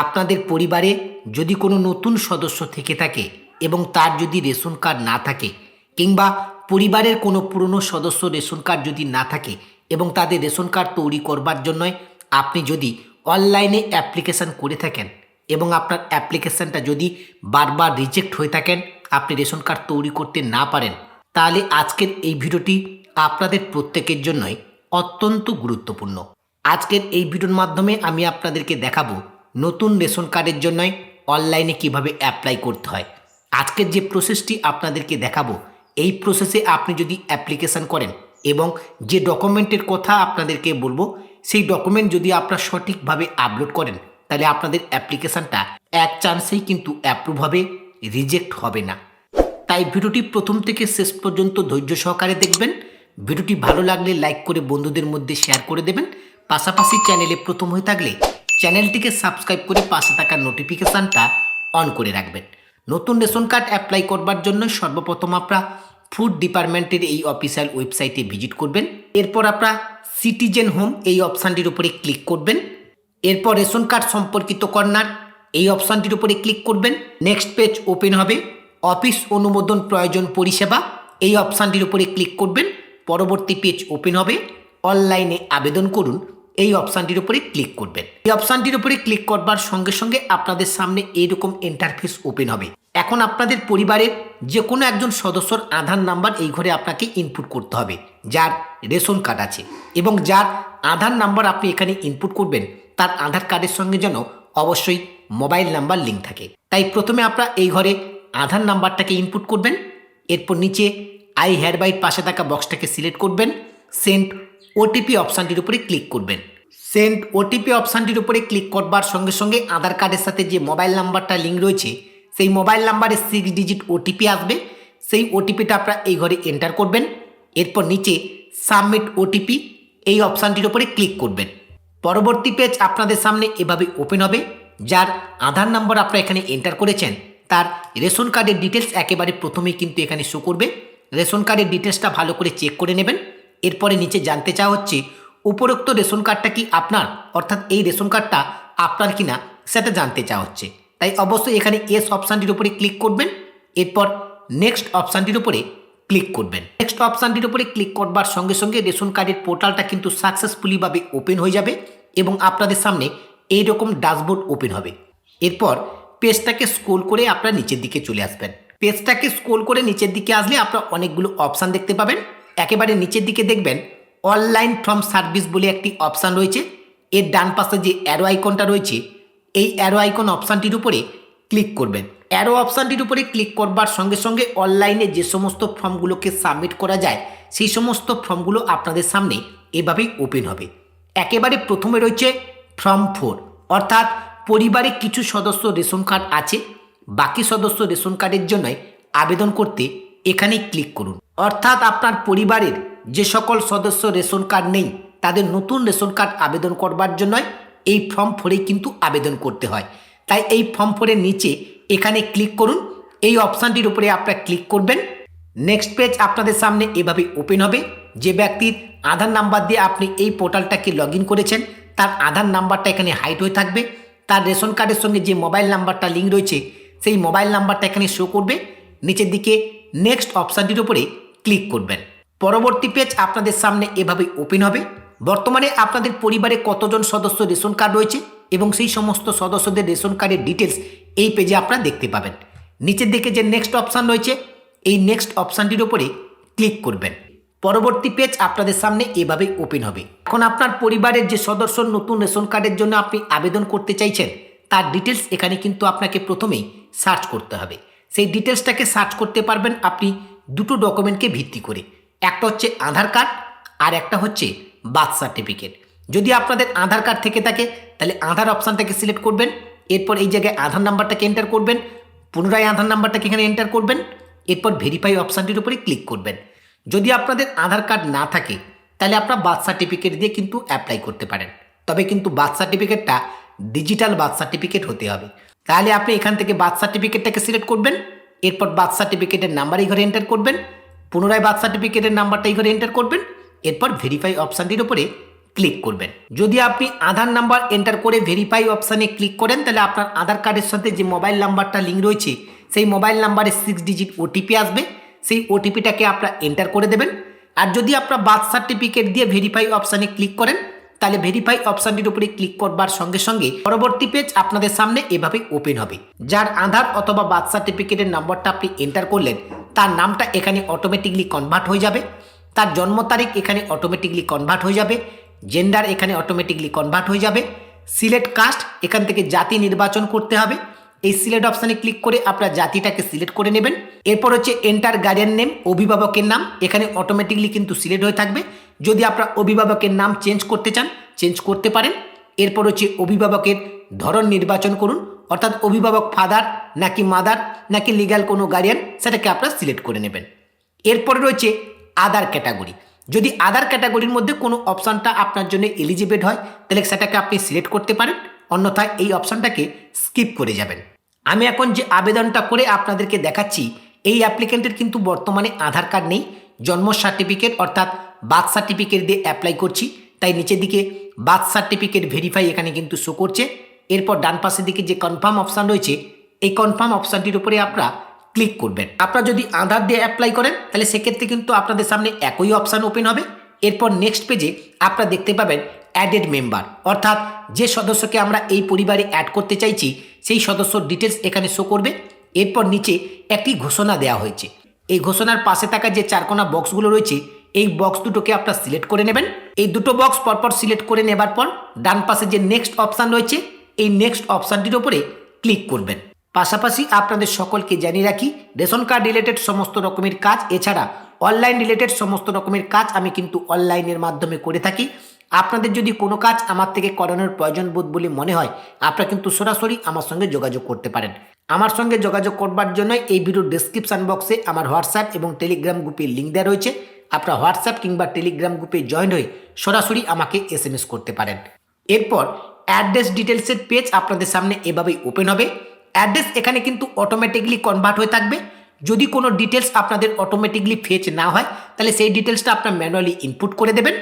আপনাদের পরিবারে যদি কোনো নতুন সদস্য থেকে থাকে এবং তার যদি রেশন কার্ড না থাকে, কিংবা পরিবারের কোনো পুরনো সদস্য রেশন কার্ড যদি না থাকে এবং তাদের রেশন কার্ড তৈরি করবার জন্য আপনি যদি অনলাইনে অ্যাপ্লিকেশান করে থাকেন এবং আপনার অ্যাপ্লিকেশানটা যদি বারবার রিজেক্ট হয়ে থাকেন, আপনি রেশন কার্ড তৈরি করতে না পারেন, তাহলে আজকের এই ভিডিওটি আপনাদের প্রত্যেকের জন্যই অত্যন্ত গুরুত্বপূর্ণ। আজকের এই ভিডিওর মাধ্যমে আমি আপনাদেরকে দেখাবো নতুন রেশন কার্ডের জন্য অনলাইনে কিভাবে অ্যাপ্লাই করতে হয়। আজকের যে প্রসেসটি আপনাদেরকে দেখাবো, এই প্রসেসে আপনি যদি অ্যাপ্লিকেশান করেন এবং যে ডকুমেন্টের কথা আপনাদেরকে বলবো, সেই ডকুমেন্ট যদি আপনারা সঠিকভাবে আপলোড করেন, তাহলে আপনাদের অ্যাপ্লিকেশানটা এক চান্সেই কিন্তু অ্যাপ্রুভ হবে, রিজেক্ট হবে না। তাই ভিডিওটি প্রথম থেকে শেষ পর্যন্ত ধৈর্য সহকারে দেখবেন। ভিডিওটি ভালো লাগলে লাইক করে বন্ধুদের মধ্যে শেয়ার করে দেবেন। পাশাপাশি চ্যানেলে প্রথম হয়ে থাকলে চ্যানেলটিকে সাবস্ক্রাইব করে পাশে থাকা নোটিফিকেশানটা অন করে রাখবেন। নতুন রেশন কার্ড অ্যাপ্লাই করবার জন্য সর্বপ্রথম আপনারা ফুড ডিপার্টমেন্টের এই অফিসিয়াল ওয়েবসাইটে ভিজিট করবেন। এরপর আপনারা সিটিজেন হোম এই অপশানটির উপরে ক্লিক করবেন। এরপর রেশন কার্ড সম্পর্কিত কর্নার এই অপশানটির উপরে ক্লিক করবেন। নেক্সট পেজ ওপেন হবে। অফিস অনুমোদন প্রয়োজন পরিষেবা এই অপশানটির উপরে ক্লিক করবেন। পরবর্তী পেজ ওপেন হবে। অনলাইনে আবেদন করুন এই অপশানটির উপরে ক্লিক করবেন। এই অপশানটির উপরে ক্লিক করবার সঙ্গে সঙ্গে আপনাদের সামনে এইরকম ইন্টারফেস ওপেন হবে। এখন আপনাদের পরিবারের যে কোনো একজন সদস্যর আধার নাম্বার এই ঘরে আপনাকে ইনপুট করতে হবে, যার রেশন কার্ড আছে, এবং যার আধার নাম্বার আপনি এখানে ইনপুট করবেন তার আধার কার্ডের সঙ্গে যেন অবশ্যই মোবাইল নাম্বার লিঙ্ক থাকে। তাই প্রথমে আপনারা এই ঘরে আধার নাম্বারটাকে ইনপুট করবেন। এরপর নিচে আই হেয়ারবাই পাশে থাকা বক্সটাকে সিলেক্ট করবেন। সেন্ড ওটিপি অপশানটির উপরে ক্লিক করবেন। সেন্ড ওটিপি অপশানটির উপরে ক্লিক করবার সঙ্গে সঙ্গে আধার কার্ডের সাথে যে মোবাইল নাম্বারটা লিঙ্ক রয়েছে, সেই মোবাইল নাম্বারে 6 ডিজিট ওটিপি আসবে। সেই ওটিপিটা আপনারা এই ঘরে এন্টার করবেন। এরপর নিচে সাবমিট ওটিপি এই অপশানটির উপরে ক্লিক করবেন। পরবর্তী পেজ আপনাদের সামনে এভাবে ওপেন হবে। যার আধার নাম্বার আপনারা এখানে এন্টার করেছেন তার রেশন কার্ডের ডিটেলস একেবারে প্রথমেই কিন্তু এখানে শো করবে। রেশন কার্ডের ডিটেলসটা ভালো করে চেক করে নেবেন। এরপরে নিচে জানতে চাওয়া হচ্ছে উপরোক্ত রেশন কার্ডটা কি আপনার, অর্থাৎ এই রেশন কার্ডটা আপনার কিনা সেটা জানতে চাওয়া হচ্ছে। তাই অবশ্যই এখানে এস অপশানটির উপরে ক্লিক করবেন। এরপর নেক্সট অপশানটির উপরে ক্লিক করবেন। নেক্সট অপশানটির উপরে ক্লিক করবার সঙ্গে সঙ্গে রেশন কার্ডের পোর্টালটা কিন্তু সাকসেসফুলিভাবে ওপেন হয়ে যাবে এবং আপনাদের সামনে এইরকম ড্যাশবোর্ড ওপেন হবে। এরপর পেজটাকে স্ক্রল করে আপনারা নিচের দিকে চলে আসবেন। পেজটাকে স্ক্রল করে নিচের দিকে আসলে আপনারা অনেকগুলো অপশান দেখতে পাবেন। একেবারে নিচের দিকে দেখবেন অনলাইন ফর্ম সার্ভিস বলে একটি অপশান রয়েছে। এর ডান পাশে যে অ্যারো আইকনটা রয়েছে, এই অ্যারো আইকন অপশানটির উপরে ক্লিক করবেন। অ্যারো অপশানটির উপরে ক্লিক করবার সঙ্গে সঙ্গে অনলাইনে যে সমস্ত ফর্মগুলোকে সাবমিট করা যায়, সেই সমস্ত ফর্মগুলো আপনাদের সামনে এভাবেই ওপেন হবে। একেবারে প্রথমে রয়েছে ফর্ম 4, অর্থাৎ পরিবারে কিছু সদস্য রেশন কার্ড আছে, বাকি সদস্য রেশন কার্ডের জন্য আবেদন করতে এখানে ক্লিক করুন। অর্থাৎ আপনার পরিবারের যে সকল সদস্য রেশন কার্ড নেই, তাদের নতুন রেশন কার্ড আবেদন করবার জন্য এই ফর্ম 4 কিন্তু আবেদন করতে হয়। তাই এই ফর্ম 4 নিচে এখানে ক্লিক করুন। এই অপশানটির উপরে আপনারা ক্লিক করবেন। নেক্সট পেজ আপনাদের সামনে এভাবে ওপেন হবে। যে ব্যক্তির আধার নাম্বার দিয়ে আপনি এই পোর্টালটাকে লগ ইন করেছেন, তার আধার নাম্বারটা এখানে হাইড হয়ে থাকবে। তার রেশন কার্ডের সঙ্গে যে মোবাইল নাম্বারটা লিঙ্ক রয়েছে, সেই মোবাইল নাম্বারটা এখানে শো করবে। নিচের দিকে নেক্সট অপশানটির উপরে ক্লিক করবেন। পরবর্তী পেজ আপনাদের সামনে এভাবে ওপেন হবে। বর্তমানে আপনাদের পরিবারে কতজন সদস্য রেশন কার্ড রয়েছে এবং সেই সমস্ত সদস্যদের রেশন কার্ডের ডিটেলস এই পেজে আপনারা দেখতে পাবেন। নিচের দিকে যে নেক্সট অপশান রয়েছে, এই নেক্সট অপশানটির উপরে ক্লিক করবেন। পরবর্তী পেজ আপনাদের সামনে এভাবে ওপেন হবে। এখন আপনার পরিবারের যে সদস্য নতুন রেশন কার্ডের জন্য আপনি আবেদন করতে চাইছেন, তার ডিটেলস এখানে কিন্তু আপনাকে প্রথমেই সার্চ করতে হবে। সেই ডিটেলসটাকে সার্চ করতে পারবেন আপনি দুটো ডকুমেন্টকে ভিত্তি করে। একটা হচ্ছে আধার কার্ড আর একটা হচ্ছে বার্থ সার্টিফিকেট। যদি আপনাদের আধার কার্ড থেকে থাকে তাহলে আধার অপশানটাকে সিলেক্ট করবেন। এরপর এই জায়গায় আধার নাম্বারটাকে এন্টার করবেন। পুনরায় আধার নাম্বারটাকে এখানে এন্টার করবেন। এরপর ভেরিফাই অপশানটির উপরে ক্লিক করবেন। যদি আপনাদের আধার কার্ড না থাকে তাহলে আপনারা বার্থ সার্টিফিকেট দিয়ে কিন্তু অ্যাপ্লাই করতে পারেন। তবে কিন্তু বার্থ সার্টিফিকেটটা ডিজিটাল বার্থ সার্টিফিকেট হতে হবে। তাহলে আপনি এখান থেকে বার্থ সার্টিফিকেটটাকে সিলেক্ট করবেন। এরপর বার্থ সার্টিফিকেটের নাম্বার এই ঘরে এন্টার করবেন। পুনরায় বার্থ সার্টিফিকেটের নাম্বারটা এই ঘরে এন্টার করবেন। এরপর ভেরিফাই অপশানটির উপরে ক্লিক করবেন। যদি আপনি আধার নাম্বার এন্টার করে ভেরিফাই অপশানে ক্লিক করেন তাহলে আপনার আধার কার্ডের সাথে যে মোবাইল নাম্বারটা লিঙ্ক রয়েছে সেই মোবাইল নাম্বারে 6 ডিজিট ওটিপি আসবে, সেই ওটিপিটাকে আপনারা এন্টার করে দেবেন। আর যদি আপনার বার্থ সার্টিফিকেট দিয়ে ভেরিফাই অপশানে ক্লিক করেন তাহলে ভেরিফাই অপশানটির উপরে ক্লিক করবার সঙ্গে সঙ্গে পরবর্তী পেজ আপনাদের সামনে এভাবে ওপেন হবে। যার আধার অথবা বার্থ সার্টিফিকেটের নম্বরটা আপনি এন্টার করলেন তার নামটা এখানে অটোমেটিকলি কনভার্ট হয়ে যাবে, তার জন্ম তারিখ এখানে অটোমেটিকলি কনভার্ট হয়ে যাবে, জেন্ডার এখানে অটোমেটিকলি কনভার্ট হয়ে যাবে, সিলেক্ট কাস্ট এখান থেকে জাতি নির্বাচন করতে হবে। এই সিলেক্ট অপশানে ক্লিক করে আপনার জাতিটাকে সিলেক্ট করে নেবেন। এরপর হচ্ছে এন্টার গার্ডিয়ান নেম, অভিভাবকের নাম এখানে অটোমেটিকলি কিন্তু সিলেক্ট হয়ে থাকবে। যদি আপনার অভিভাবকের নাম চেঞ্জ করতে চান চেঞ্জ করতে পারেন। এরপর হচ্ছে অভিভাবকের ধরন নির্বাচন করুন, অর্থাৎ অভিভাবক ফাদার নাকি মাদার নাকি লিগ্যাল কোনো গার্ডিয়ান সেটাকে আপনারা সিলেক্ট করে নেবেন। এরপরে রয়েছে আদার ক্যাটাগরি। যদি আদার ক্যাটাগরির মধ্যে কোনো অপশানটা আপনার জন্য এলিজিবল হয় তাহলে সেটাকে আপনি সিলেক্ট করতে পারেন, অন্যথায় এই অপশানটাকে স্কিপ করে যাবেন। আমি এখন যে আবেদনটা করে আপনাদেরকে দেখাচ্ছি এই অ্যাপ্লিকেন্টের কিন্তু বর্তমানে আধার কার্ড নেই, জন্ম সার্টিফিকেট অর্থাৎ বার্থ সার্টিফিকেট দিয়ে অ্যাপ্লাই করছি, তাই নিচের দিকে বার্থ সার্টিফিকেট ভেরিফাই এখানে কিন্তু শো করছে। এরপর ডান পাশের দিকে যে কনফার্ম অপশান রয়েছে এই কনফার্ম অপশানটির উপরে আপনারা ক্লিক করবেন। আপনারা যদি আধার দিয়ে অ্যাপ্লাই করেন তাহলে সেক্ষেত্রে কিন্তু আপনাদের সামনে একই অপশান ওপেন হবে। এরপর নেক্সট পেজে আপনারা দেখতে পাবেন অ্যাডেড মেম্বার, অর্থাৎ যে সদস্যকে আমরা এই পরিবারে অ্যাড করতে চাইছি সেই সদস্যর ডিটেলস এখানে শো করবে। এরপর নিচে একটি ঘোষণা দেওয়া হয়েছে, এই ঘোষণার পাশে থাকা যে চারকোনা বক্সগুলো রয়েছে এই বক্স দুটোকে আপনারা সিলেক্ট করে নেবেন। এই দুটো বক্স পরপর সিলেক্ট করে নেবার পর ডান পাশে যে নেক্সট অপশান রয়েছে এই নেক্সট অপশানটির উপরে ক্লিক করবেন। পাশাপাশি আপনাদের সকলকে জানিয়ে রাখি রেশন কার্ড রিলেটেড সমস্ত রকমের কাজ এছাড়া অনলাইন রিলেটেড সমস্ত রকমের কাজ আমি কিন্তু অনলাইনের মাধ্যমে করে থাকি। আপনাদের যদি কোনো কাজ আমার থেকে করানোর প্রয়োজন বোধ বলে মনে হয় আপনারা কিন্তু সরাসরি আমার সঙ্গে যোগাযোগ করতে পারেন। আমার সঙ্গে যোগাযোগ করবার জন্য এই ভিডিওর ডেসক্রিপশন বক্সে আমার হোয়াটসঅ্যাপ এবং টেলিগ্রাম গ্রুপের লিঙ্ক দেওয়া রয়েছে। আপনারা হোয়াটসঅ্যাপ কিংবা টেলিগ্রাম গ্রুপে জয়েন হয়ে সরাসরি আমাকে SMS করতে পারেন। এরপর অ্যাড্রেস ডিটেলসের পেজ আপনাদের সামনে এভাবেই ওপেন হবে। অ্যাড্রেস এখানে কিন্তু অটোমেটিকলি কনভার্ট হয়ে থাকবে। যদি কোনো ডিটেলস আপনাদের অটোমেটিকলি ফেচ না হয় তাহলে সেই ডিটেলসটা আপনার ম্যানুয়ালি ইনপুট করে দেবেন।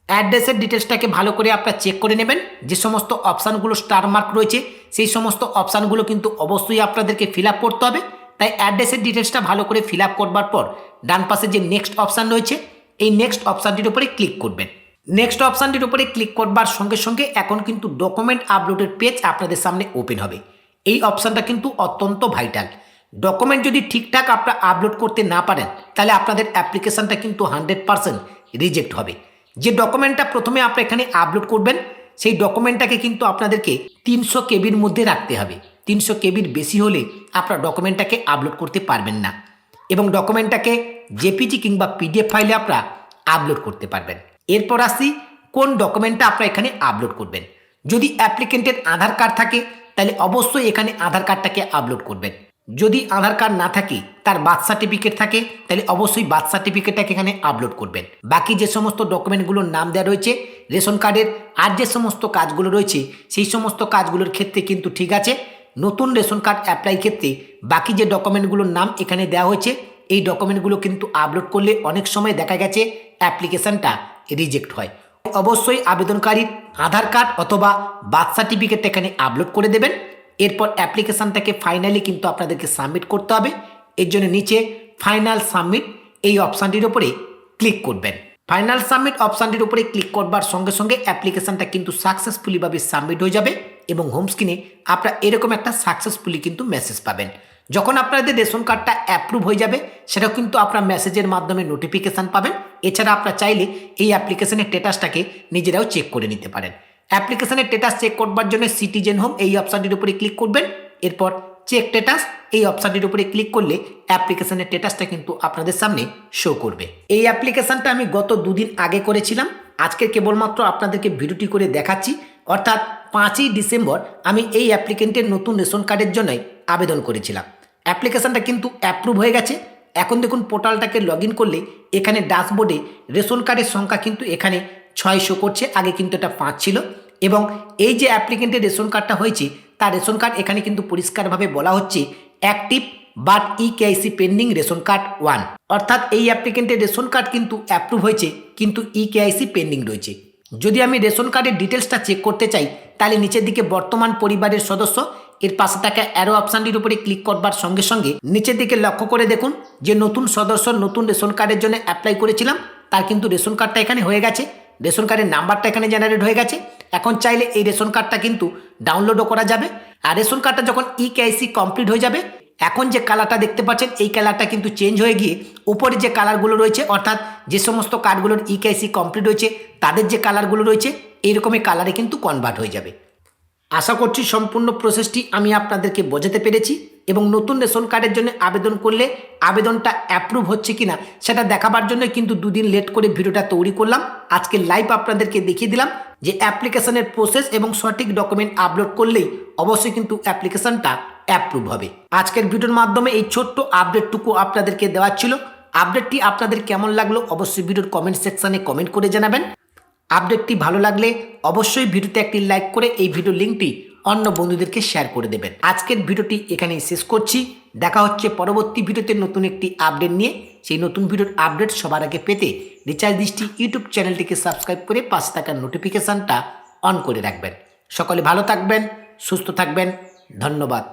অ্যাড্রেসের ডিটেলসটাকে ভালো করে আপনারা চেক করে নেবেন। যে সমস্ত অপশানগুলো স্টার মার্ক রয়েছে সেই সমস্ত অপশানগুলো কিন্তু অবশ্যই আপনাদেরকে ফিল আপ করতে হবে। তাই অ্যাড্রেসের ডিটেলসটা ভালো করে ফিল আপ করবার পর ডান পাশে যে নেক্সট অপশান রয়েছে এই নেক্সট অপশানটির উপরে ক্লিক করবেন। নেক্সট অপশানটির উপরে ক্লিক করবার সঙ্গে সঙ্গে এখন কিন্তু ডকুমেন্ট আপলোডের পেজ আপনাদের সামনে ওপেন হবে। এই অপশানটা কিন্তু অত্যন্ত ভাইটাল। ডকুমেন্ট যদি ঠিকঠাক আপনারা আপলোড করতে না পারেন তাহলে আপনাদের অ্যাপ্লিকেশানটা কিন্তু 100% রিজেক্ট হবে। যে ডকুমেন্টটা প্রথমে আপনারা এখানে আপলোড করবেন সেই ডকুমেন্টটাকে কিন্তু আপনাদেরকে 300 কেবির মধ্যে রাখতে হবে। 300 কেবির বেশি হলে আপনারা ডকুমেন্টটাকে আপলোড করতে পারবেন না এবং ডকুমেন্টটাকে জেপিজি কিংবা PDF ফাইলে আপনারা আপলোড করতে পারবেন। এরপর আসি কোন ডকুমেন্টটা আপনারা এখানে আপলোড করবেন। যদি অ্যাপ্লিকেন্টের আধার কার্ড থাকে তাহলে অবশ্যই এখানে আধার কার্ডটাকে আপলোড করবেন। যদি আধার কার্ড না থাকে তার বার্থ সার্টিফিকেট থাকে তাহলে অবশ্যই বার্থ সার্টিফিকেটটাকে এখানে আপলোড করবেন। বাকি যে সমস্ত ডকুমেন্টগুলোর নাম দেওয়া রয়েছে রেশন কার্ডের আর যে সমস্ত কাজগুলো রয়েছে সেই সমস্ত কাজগুলোর ক্ষেত্রে কিন্তু ঠিক আছে। নতুন রেশন কার্ড অ্যাপ্লাই ক্ষেত্রে বাকি যে ডকুমেন্টগুলোর নাম এখানে দেওয়া হয়েছে এই ডকুমেন্টগুলো কিন্তু আপলোড করলে অনেক সময় দেখা গেছে অ্যাপ্লিকেশানটা রিজেক্ট হয়। অবশ্যই আবেদনকারীর আধার কার্ড অথবা বার্থ সার্টিফিকেটটা এখানে আপলোড করে দেবেন। এরপর অ্যাপ্লিকেশানটাকে ফাইনালি কিন্তু আপনাদেরকে সাবমিট করতে হবে। এর জন্য নিচে ফাইনাল সাবমিট এই অপশানটির উপরে ক্লিক করবেন। ফাইনাল সাবমিট অপশানটির উপরে ক্লিক করবার সঙ্গে সঙ্গে অ্যাপ্লিকেশানটা কিন্তু সাকসেসফুলিভাবে সাবমিট হয়ে যাবে এবং হোম স্ক্রিনে আপনারা এরকম একটা সাকসেসফুলি কিন্তু মেসেজ পাবেন। যখন আপনাদের রেশন কার্ডটা অ্যাপ্রুভ হয়ে যাবে সেটাও কিন্তু আপনার মেসেজের মাধ্যমে নোটিফিকেশান পাবেন। এছাড়া আপনারা চাইলে এই অ্যাপ্লিকেশনের স্ট্যাটাসটাকে নিজেরাও চেক করে নিতে পারেন। অ্যাপ্লিকেশনের স্ট্যাটাস চেক করবার জন্য সিটিজেন হোম এই অপশানটির উপরে ক্লিক করবেন। এরপর চেক স্ট্যাটাস এই অপশানটির উপরে ক্লিক করলে অ্যাপ্লিকেশনের স্ট্যাটাসটা কিন্তু আপনাদের সামনে শো করবে। এই অ্যাপ্লিকেশানটা আমি গত 2 দিন আগে করেছিলাম। আজকে কেবলমাত্র আপনাদেরকে ভিডিওটি করে দেখাচ্ছি। অর্থাৎ 5ই ডিসেম্বর আমি এই অ্যাপ্লিকেন্টের নতুন রেশন কার্ডের জন্যই আবেদন করেছিলাম। অ্যাপ্লিকেশানটা কিন্তু অ্যাপ্রুভ হয়ে গেছে। এখন দেখুন পোর্টালটাকে লগ ইন করলে এখানে ড্যাশবোর্ডে রেশন কার্ডের সংখ্যা কিন্তু এখানে 6 শো করছে, আগে কিন্তু এটা 5 ছিল। এবং এই যে অ্যাপ্লিকেন্টের রেশন কার্ডটা হয়েছে তার রেশন কার্ড এখানে কিন্তু পরিষ্কারভাবে বলা হচ্ছে active but EKYC pending ration card 1, অর্থাৎ এই অ্যাপ্লিকেন্টের রেশন কার্ড কিন্তু অ্যাপ্রুভ হয়েছে কিন্তু EKYC পেন্ডিং রয়েছে। যদি আমি রেশন কার্ডের ডিটেলসটা চেক করতে চাই তাহলে নিচের দিকে বর্তমান পরিবারের সদস্য এর পাশে থাকা অ্যারো অপশানটির উপরে ক্লিক করবার সঙ্গে সঙ্গে নিচের দিকে লক্ষ্য করে দেখুন যে নতুন সদস্য নতুন রেশন কার্ডের জন্য অ্যাপ্লাই করেছিলাম তার কিন্তু রেশন কার্ডটা এখানে হয়ে গেছে, রেশন কার্ডের নাম্বারটা এখানে জেনারেট হয়ে গেছে। এখন চাইলে এই রেশন কার্ডটা কিন্তু ডাউনলোডও করা যাবে। আর রেশন কার্ডটা যখন ইকেআইসি কমপ্লিট হয়ে যাবে, এখন যে কালারটা দেখতে পাচ্ছেন এই কালারটা কিন্তু চেঞ্জ হয়ে গিয়ে উপরে যে কালারগুলো রয়েছে অর্থাৎ যে সমস্ত কার্ডগুলোর ইকেআইসি কমপ্লিট হয়েছে তাদের যে কালারগুলো রয়েছে এইরকমই কালারে কিন্তু কনভার্ট হয়ে যাবে। আশা করছি সম্পূর্ণ প্রসেসটি আমি আপনাদেরকে বোঝাতে পেরেছি এবং নতুন রেশন কার্ডের জন্য আবেদন করলে আবেদনটা অ্যাপ্রুভ হচ্ছে কিনা সেটা দেখাবার জন্য কিন্তু দুদিন লেট করে ভিডিওটা তৈরি করলাম। আজকে লাইভ আপনাদেরকে দেখিয়ে দিলাম যে অ্যাপ্লিকেশনের প্রসেস এবং সঠিক ডকুমেন্ট আপলোড করলেই অবশ্যই কিন্তু অ্যাপ্লিকেশনটা অ্যাপ্রুভ হবে। আজকের ভিডিওর মাধ্যমে এই ছোট্ট আপডেটটুকু আপনাদেরকে দেওয়ার ছিল। আপডেটটি আপনাদের কেমন লাগলো অবশ্যই ভিডিওর কমেন্ট সেকশানে কমেন্ট করে জানাবেন। আপডেটটি ভালো লাগলে অবশ্যই ভিডিওতে একটি লাইক করে এই ভিডিও লিঙ্কটি অন্য বন্ধুদেরকে শেয়ার করে দেবেন। আজকের ভিডিওটি এখানেই শেষ করছি। দেখা হচ্ছে পরবর্তী ভিডিওতে নতুন একটি আপডেট নিয়ে। সেই নতুন ভিডিওর আপডেট সবার আগে পেতে রিচার্জ দৃষ্টি ইউটিউব চ্যানেলটিকে সাবস্ক্রাইব করে পাশে থাকা নোটিফিকেশানটা অন করে রাখবেন। সকলে ভালো থাকবেন, সুস্থ থাকবেন। ধন্যবাদ।